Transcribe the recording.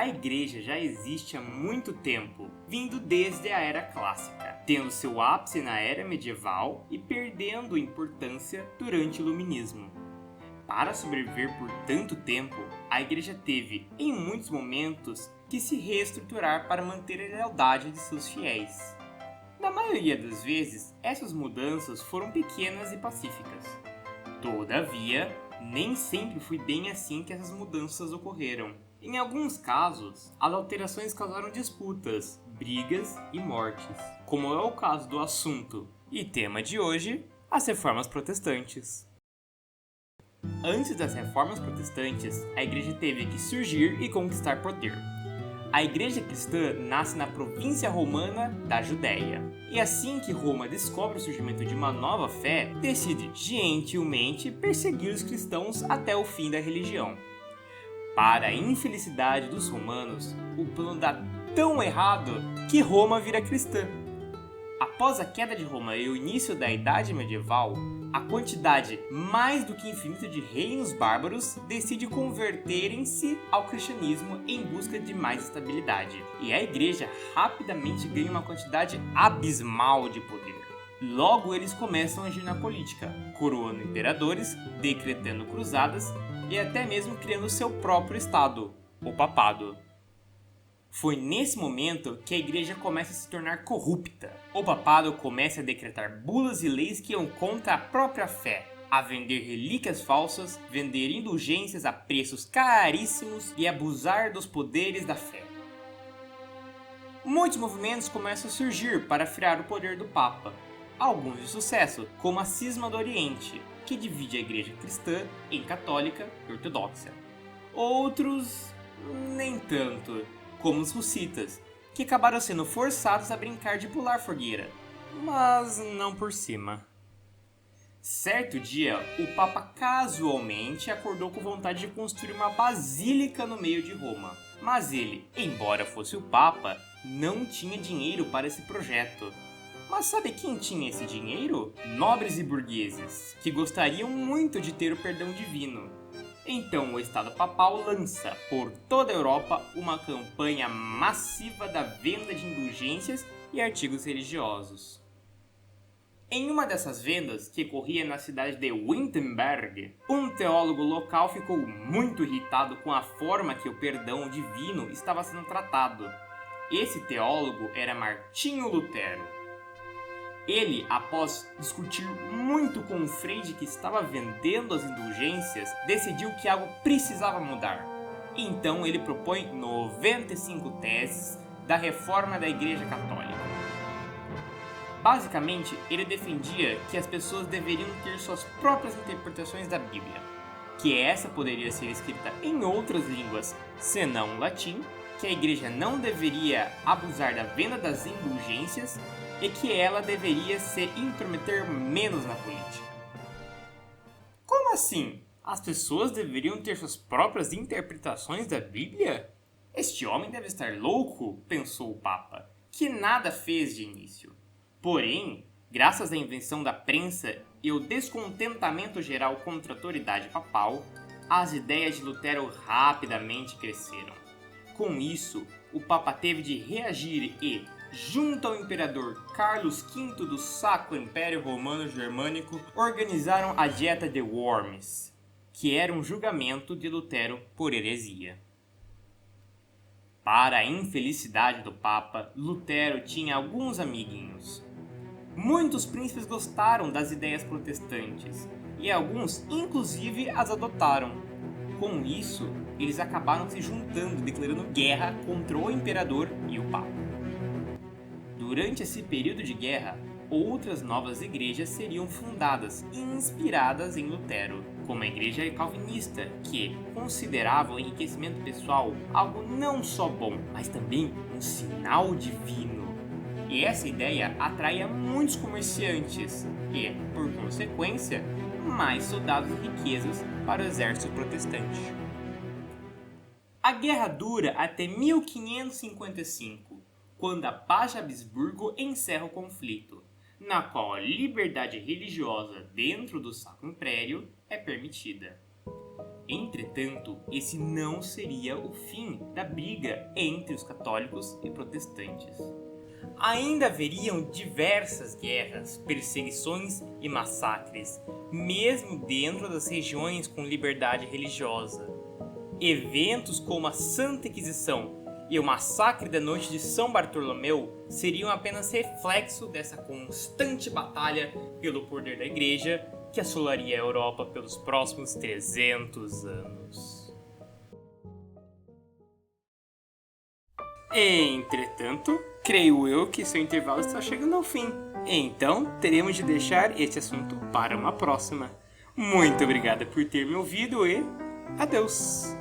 A Igreja já existe há muito tempo, vindo desde a Era Clássica, tendo seu ápice na Era Medieval e perdendo importância durante o Iluminismo. Para sobreviver por tanto tempo, a Igreja teve, em muitos momentos, que se reestruturar para manter a lealdade de seus fiéis. Na maioria das vezes, essas mudanças foram pequenas e pacíficas. Todavia, nem sempre foi bem assim que essas mudanças ocorreram. Em alguns casos, as alterações causaram disputas, brigas e mortes, como é o caso do assunto e tema de hoje, as reformas protestantes. Antes das reformas protestantes, a Igreja teve que surgir e conquistar poder. A Igreja cristã nasce na província romana da Judéia, e assim que Roma descobre o surgimento de uma nova fé, decide gentilmente perseguir os cristãos até o fim da religião. Para a infelicidade dos romanos, o plano dá tão errado que Roma vira cristã. Após a queda de Roma e o início da Idade Medieval, a quantidade mais do que infinita de reinos bárbaros decide converterem-se ao cristianismo em busca de mais estabilidade. E a Igreja rapidamente ganha uma quantidade abismal de poder. Logo eles começam a agir na política, coroando imperadores, decretando cruzadas e até mesmo criando seu próprio estado, o papado. Foi nesse momento que a Igreja começa a se tornar corrupta. O papado começa a decretar bulas e leis que iam contra a própria fé, a vender relíquias falsas, vender indulgências a preços caríssimos e abusar dos poderes da fé. Muitos movimentos começam a surgir para frear o poder do Papa. Alguns de sucesso, como a Cisma do Oriente, que divide a Igreja cristã em católica e ortodoxa. Outros, nem tanto, como os hussitas, que acabaram sendo forçados a brincar de pular fogueira, mas não por cima. Certo dia, o Papa casualmente acordou com vontade de construir uma basílica no meio de Roma, mas ele, embora fosse o Papa, não tinha dinheiro para esse projeto. Mas sabe quem tinha esse dinheiro? Nobres e burgueses, que gostariam muito de ter o perdão divino. Então o Estado Papal lança por toda a Europa uma campanha massiva da venda de indulgências e artigos religiosos. Em uma dessas vendas, que ocorria na cidade de Wittenberg, um teólogo local ficou muito irritado com a forma que o perdão divino estava sendo tratado. Esse teólogo era Martinho Lutero. Ele, após discutir muito com o frade que estava vendendo as indulgências, decidiu que algo precisava mudar. Então ele propõe 95 teses da reforma da Igreja Católica. Basicamente, ele defendia que as pessoas deveriam ter suas próprias interpretações da Bíblia, que essa poderia ser escrita em outras línguas, senão latim, que a Igreja não deveria abusar da venda das indulgências e que ela deveria se intrometer menos na política. Como assim? As pessoas deveriam ter suas próprias interpretações da Bíblia? Este homem deve estar louco, pensou o Papa, que nada fez de início. Porém, graças à invenção da prensa e o descontentamento geral contra a autoridade papal, as ideias de Lutero rapidamente cresceram. Com isso, o Papa teve de reagir e, junto ao imperador Carlos V do Sacro Império Romano Germânico, organizaram a Dieta de Worms, que era um julgamento de Lutero por heresia. Para a infelicidade do Papa, Lutero tinha alguns amiguinhos. Muitos príncipes gostaram das ideias protestantes, e alguns inclusive as adotaram. Com isso, eles acabaram se juntando, declarando guerra contra o imperador e o Papa. Durante esse período de guerra, outras novas igrejas seriam fundadas e inspiradas em Lutero, como a Igreja Calvinista, que considerava o enriquecimento pessoal algo não só bom, mas também um sinal divino. E essa ideia atraía muitos comerciantes e, por consequência, mais soldados e riquezas para o exército protestante. A guerra dura até 1555, quando a Paz de Habsburgo encerra o conflito, na qual a liberdade religiosa dentro do Sacro Império é permitida. Entretanto, esse não seria o fim da briga entre os católicos e protestantes. Ainda haveriam diversas guerras, perseguições e massacres, mesmo dentro das regiões com liberdade religiosa. Eventos como a Santa Inquisição e o massacre da Noite de São Bartolomeu seriam apenas reflexo dessa constante batalha pelo poder da Igreja que assolaria a Europa pelos próximos 300 anos. Entretanto, creio eu que seu intervalo está chegando ao fim, então teremos de deixar esse assunto para uma próxima. Muito obrigada por ter me ouvido e adeus!